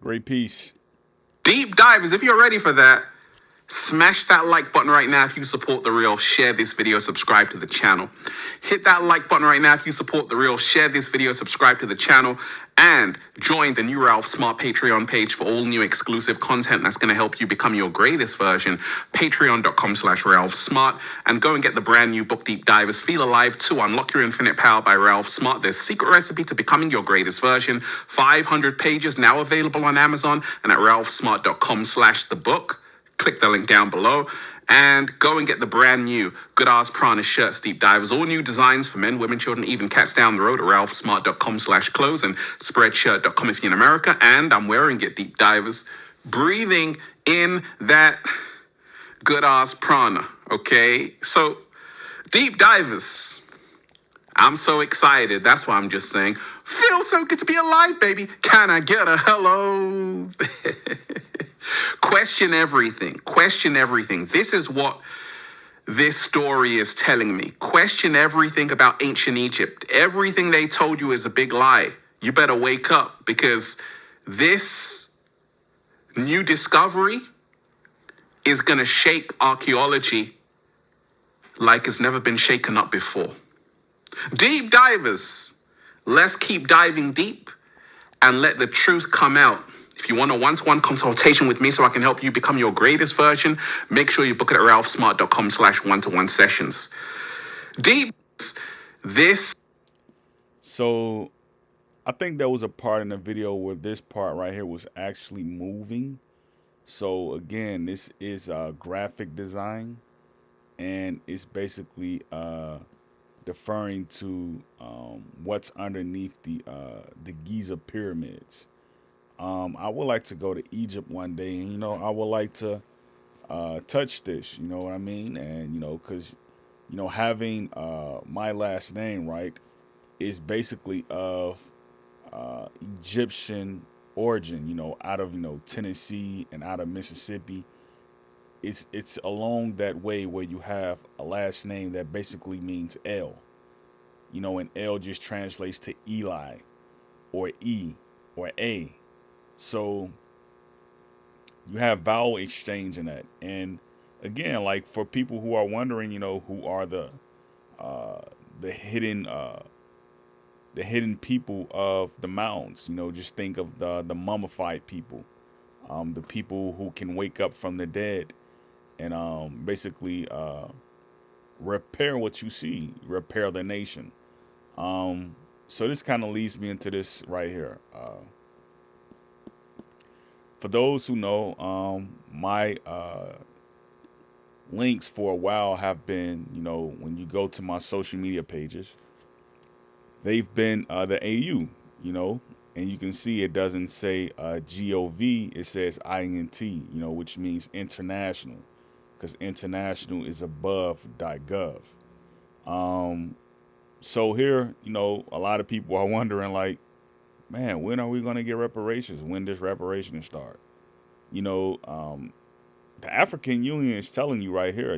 Great piece. Deep divers, if you're ready for that, smash that like button right now if you support the real. Share this video, subscribe to the channel. Hit that like button right now if you support the real. Share this video, subscribe to the channel, and join the new Ralph Smart Patreon page for all new exclusive content that's going to help you become your greatest version. Patreon.com/Ralph Smart, and go and get the brand new book Deep Divers Feel Alive to Unlock Your Infinite Power by Ralph Smart. There's secret recipe to becoming your greatest version. 500 pages now available on Amazon and at ralphsmart.com/the book. Click the link down below and go and get the brand new Good Ass Prana shirts, Deep Divers. All new designs for men, women, children, even cats down the road at ralphsmart.com/clothes and spreadshirt.com if you're in America. And I'm wearing it, Deep Divers, breathing in that good ass prana. Okay, so Deep Divers, I'm so excited. That's why I'm just saying, feel so good to be alive, baby. Can I get a hello? Question everything. Question everything. This is what this story is telling me. Question everything about ancient Egypt. Everything they told you is a big lie. You better wake up, because this new discovery is going to shake archaeology like it's never been shaken up before. Deep divers, let's keep diving deep and let the truth come out. If you want a one-to-one consultation with me so I can help you become your greatest version, make sure you book it at ralphsmart.com/one-to-one sessions. Deep, this. So I think there was a part in the video where this part right here was actually moving. So again, this is graphic design, and it's basically deferring to what's underneath the Giza pyramids. I would like to go to Egypt one day, and I would like to touch this. You know what I mean? And because having my last name, right, is basically of Egyptian origin. Out of Tennessee and out of Mississippi. It's along that way where you have a last name that basically means L. And L just translates to Eli or E or A. So you have vowel exchange in that. And again, like for people who are wondering, who are uh, the hidden people of the mounds. Just think of the mummified people, the people who can wake up from the dead and basically repair what you see, repair the nation. So this kind of leads me into this right here. For those who know, my links for a while have been, when you go to my social media pages, they've been the AU, and you can see it doesn't say GOV, it says INT, which means international, because international is above .gov. So here, a lot of people are wondering, like, man, when are we going to get reparations? When does reparations start? The African Union is telling you right here,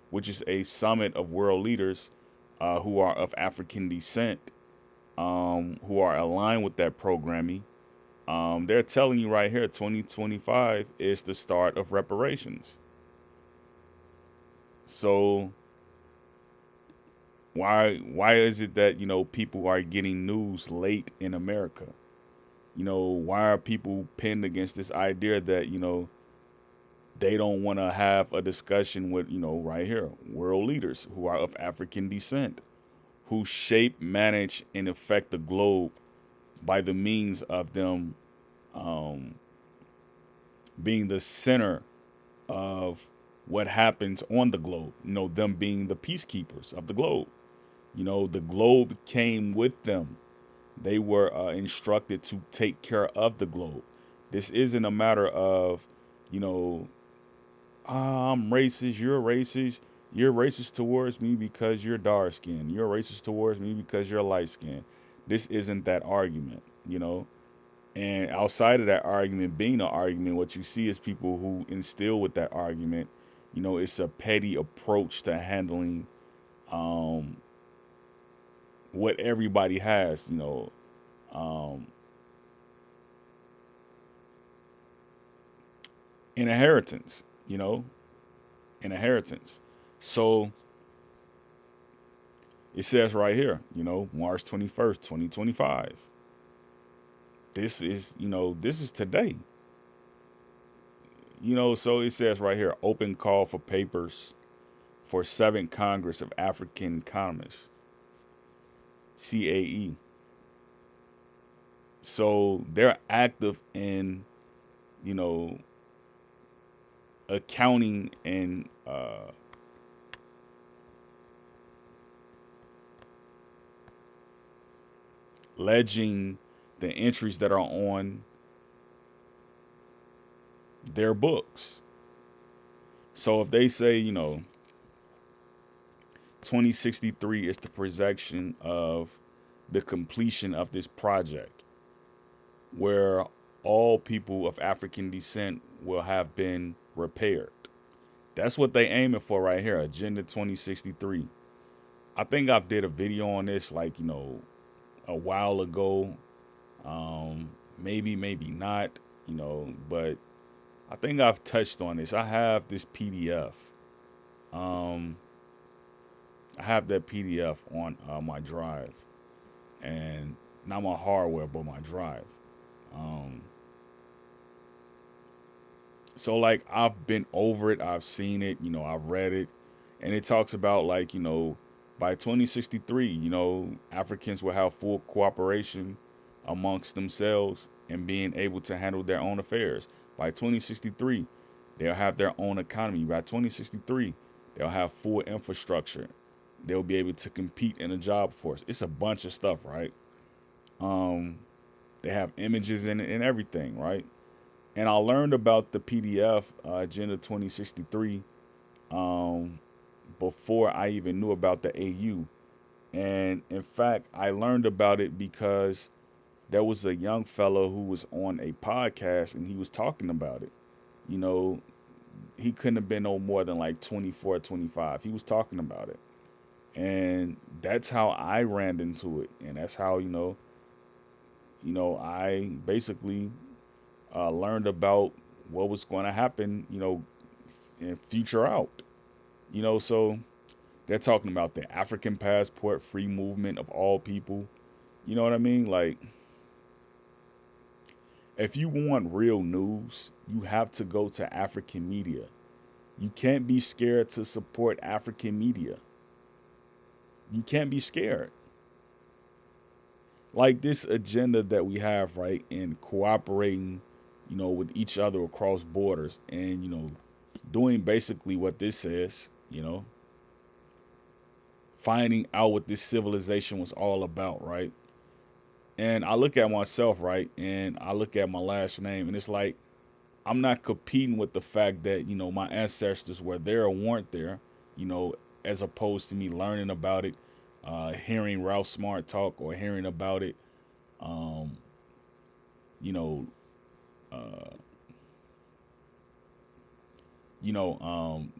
which is a summit of world leaders who are of African descent, who are aligned with that programming. They're telling you right here, 2025 is the start of reparations. So why is it that people are getting news late in America? Why are people pinned against this idea that they don't want to have a discussion with right here, world leaders who are of African descent, who shape, manage, and affect the globe by the means of them being the center of what happens on the globe, them being the peacekeepers of the globe. The globe came with them. They were instructed to take care of the globe. This isn't a matter of, I'm racist, you're racist. You're racist towards me because you're dark skinned. You're racist towards me because you're light skinned. This isn't that argument. And outside of that argument being an argument, what you see is people who instill with that argument, it's a petty approach to handling what everybody has, inheritance, inheritance. So it says right here, March 21st, 2025. This is today. So it says right here, open call for papers for 7th Congress of African Economists, CAE. So they're active in, you know, accounting and ledging the entries that are on their books. So if they say, 2063 is the projection of the completion of this project, where all people of African descent will have been repaired. That's what they aiming for right here, Agenda 2063. I think I've did a video on this like, a while ago. Maybe not, but I think I've touched on this. I have this PDF. Um, I have that PDF on my drive, and not my hardware, but my drive. Um, so like I've been over it, I've seen it, I've read it, and it talks about like by 2063, Africans will have full cooperation amongst themselves and being able to handle their own affairs. By 2063, they'll have their own economy. By 2063, they'll have full infrastructure. They'll be able to compete in a job force. It's a bunch of stuff, right? Um, they have images in it and everything, right? And I learned about the PDF Agenda 2063 um, before I even knew about the AU. And in fact, I learned about it because there was a young fellow who was on a podcast and he was talking about it. You know, he couldn't have been no more than like 24, 25. He was talking about it. And that's how I ran into it. And that's how, I basically learned about what was going to happen, in future out. So they're talking about the African passport, free movement of all people. You know what I mean? Like, if you want real news, you have to go to African media. You can't be scared to support African media. You can't be scared. Like this agenda that we have, right, in cooperating, with each other across borders and, doing basically what this says, finding out what this civilization was all about, right? And I look at myself, right, and I look at my last name, and it's like I'm not competing with the fact that my ancestors were there or weren't there, you know, as opposed to me learning about it, hearing Ralph Smart talk or hearing about it, um, you know, uh, you know, um,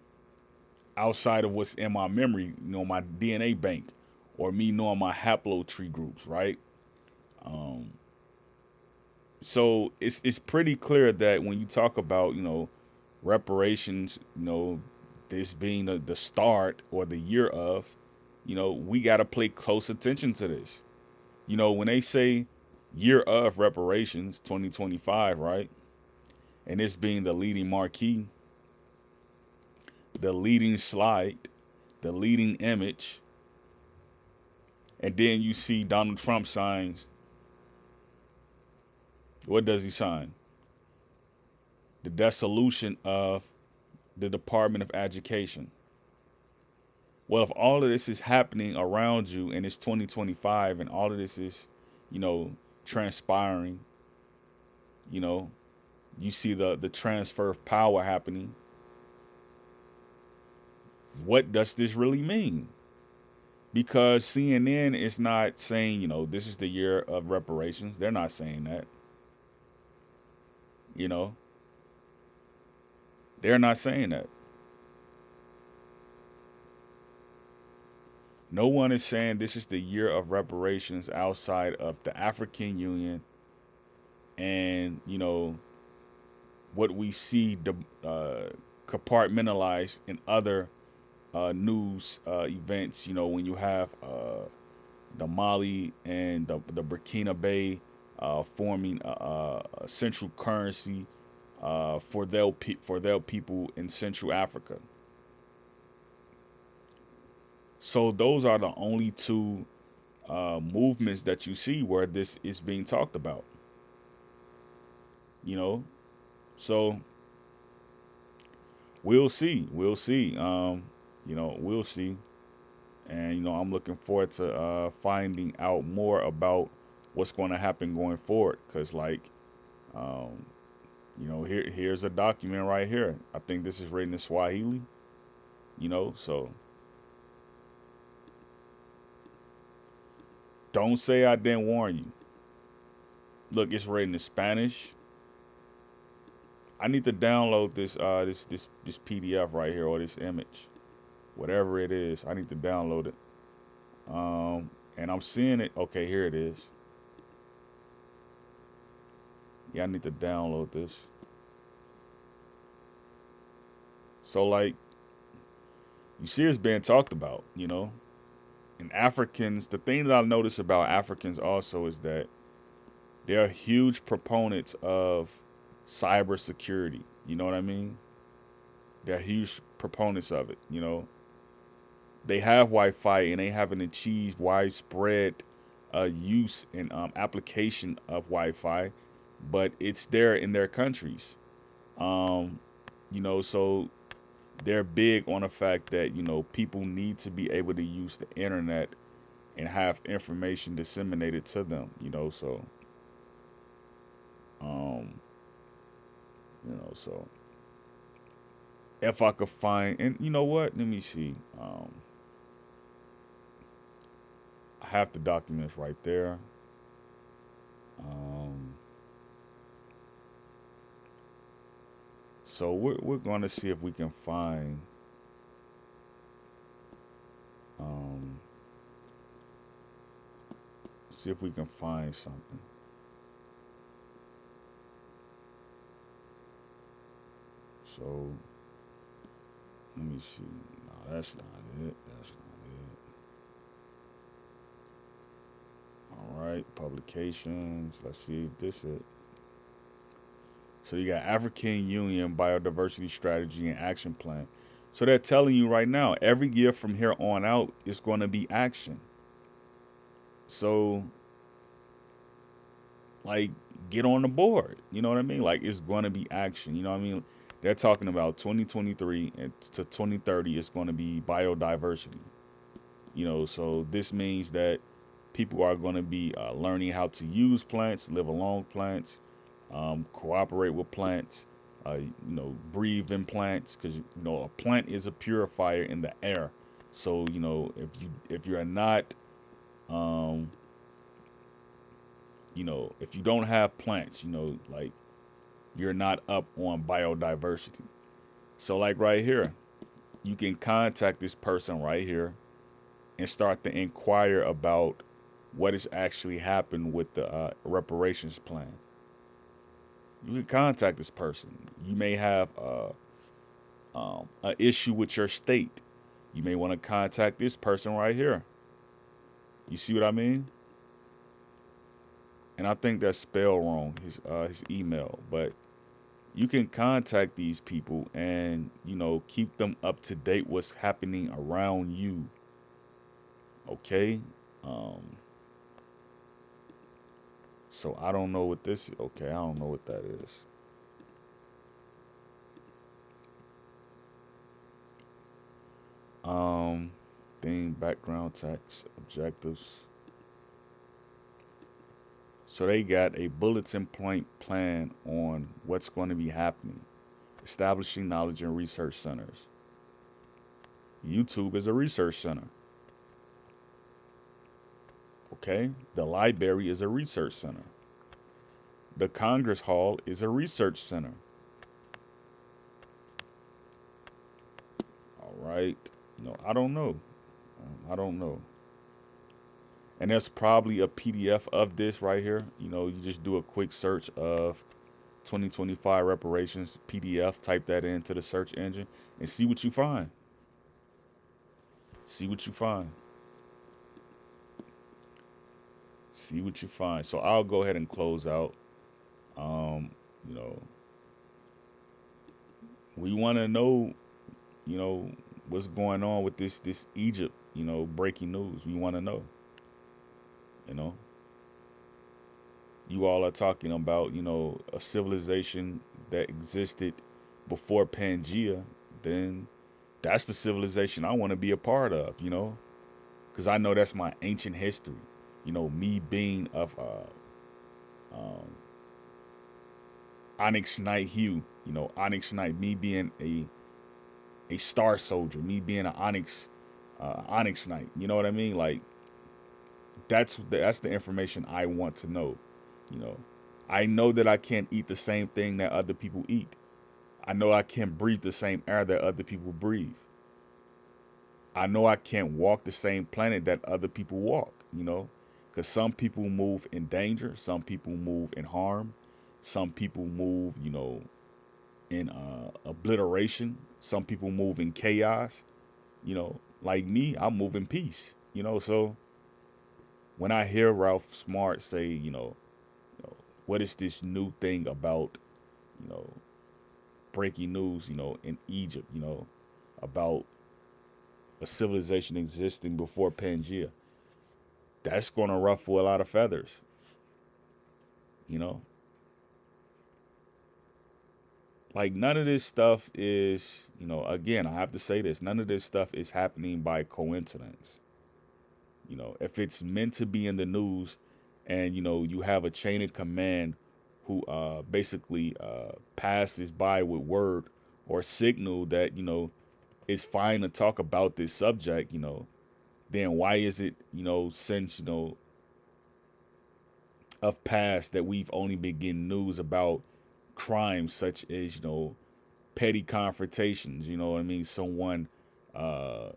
outside of what's in my memory, my DNA bank, or me knowing my haplotree groups, right? Um, so it's pretty clear that when you talk about reparations, this being the start or the year of, we got to pay close attention to this. When they say year of reparations 2025, right, and this being the leading marquee, the leading slide, the leading image, and then you see Donald Trump signs. What does he sign? The dissolution of the Department of Education. Well, if all of this is happening around you and it's 2025 and all of this is, transpiring, you know, you see the transfer of power happening. What does this really mean? Because CNN is not saying, this is the year of reparations. They're not saying that. You know, they're not saying that. No one is saying this is the year of reparations outside of the African Union and, what we see compartmentalized in other news events. You know, when you have the Mali and the Burkina Bay forming a central currency for their people in Central Africa. So those are the only two movements that you see where this is being talked about. You know, so we'll see. We'll see. We'll see. And I'm looking forward to finding out more about what's going to happen going forward. Cause um, here's a document right here. I think this is written in Swahili. So don't say I didn't warn you. Look, it's written in Spanish. I need to download this PDF right here, or this image, whatever it is. I need to download it. And I'm seeing it. Okay, here it is. Yeah, I need to download this. So you see it's being talked about, And Africans, the thing that I notice about Africans also is that they're huge proponents of cybersecurity. You know what I mean? They're huge proponents of it. They have Wi-Fi and they haven't achieved widespread use and application of Wi-Fi, but it's there in their countries. So they're big on the fact that people need to be able to use the internet and have information disseminated to them. So if I could find, and you know what, let me see. I have the documents right there. So we're going to see if we can find something. So let me see. No, that's not it. That's not it. All right, publications. Let's see if this is it. So you got African Union Biodiversity Strategy and Action Plan. So they're telling you right now, every year from here on out, it's going to be action. So, get on the board. You know what I mean? It's going to be action. You know what I mean? They're talking about 2023 and to 2030, it's going to be biodiversity. So this means that people are going to be learning how to use plants, live along plants, cooperate with plants, breathe in plants, because a plant is a purifier in the air. So if you're not, if you don't have plants, you're not up on biodiversity. So right here, you can contact this person right here and start to inquire about what has actually happened with the reparations plan. You can contact this person. You may have an issue with your state. You may want to contact this person right here. You see what I mean? And I think that's spelled wrong, his email. But you can contact these people and, keep them up to date what's happening around you. Okay? So I don't know what this is. Okay, I don't know what that is. Theme, background, text, objectives. So they got a bulletin point plan on what's going to be happening. Establishing knowledge and research centers. YouTube is a research center. Okay? The library is a research center. The Congress Hall is a research center. All right. I don't know. I don't know. And there's probably a PDF of this right here. You just do a quick search of 2025 reparations PDF, type that into the search engine and see what you find. See what you find. See what you find. So I'll go ahead and close out. Um, you know, we want to know, what's going on with this Egypt, breaking news. We want to know, you know. You all are talking about, a civilization that existed before Pangea, then that's the civilization I want to be a part of, because I know that's my ancient history. Me being of Onyx Knight hue, Onyx Knight, me being a Star Soldier, me being an Onyx Knight. You know what I mean? Like that's the information I want to know. You know, I know that I can't eat the same thing that other people eat. I know I can't breathe the same air that other people breathe. I know I can't walk the same planet that other people walk, because some people move in danger, some people move in harm, some people move, in obliteration, some people move in chaos, like me, I move in peace, so when I hear Ralph Smart say, what is this new thing about, you know, breaking news, in Egypt, about a civilization existing before Pangea, that's going to ruffle a lot of feathers, you know? Like, none of this stuff is, again, I have to say this, none of this stuff is happening by coincidence. If it's meant to be in the news and, you have a chain of command who basically passes by with word or signal that, it's fine to talk about this subject, then why is it, since, of past that we've only been getting news about crimes such as, petty confrontations, you know what I mean? Someone uh,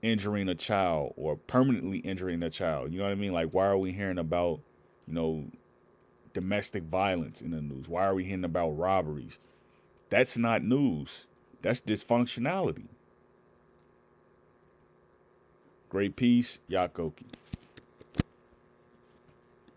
injuring a child or permanently injuring a child. You know what I mean? Like, why are we hearing about, you know, domestic violence in the news? Why are we hearing about robberies? That's not news. That's dysfunctionality. Great peace, Yakoki.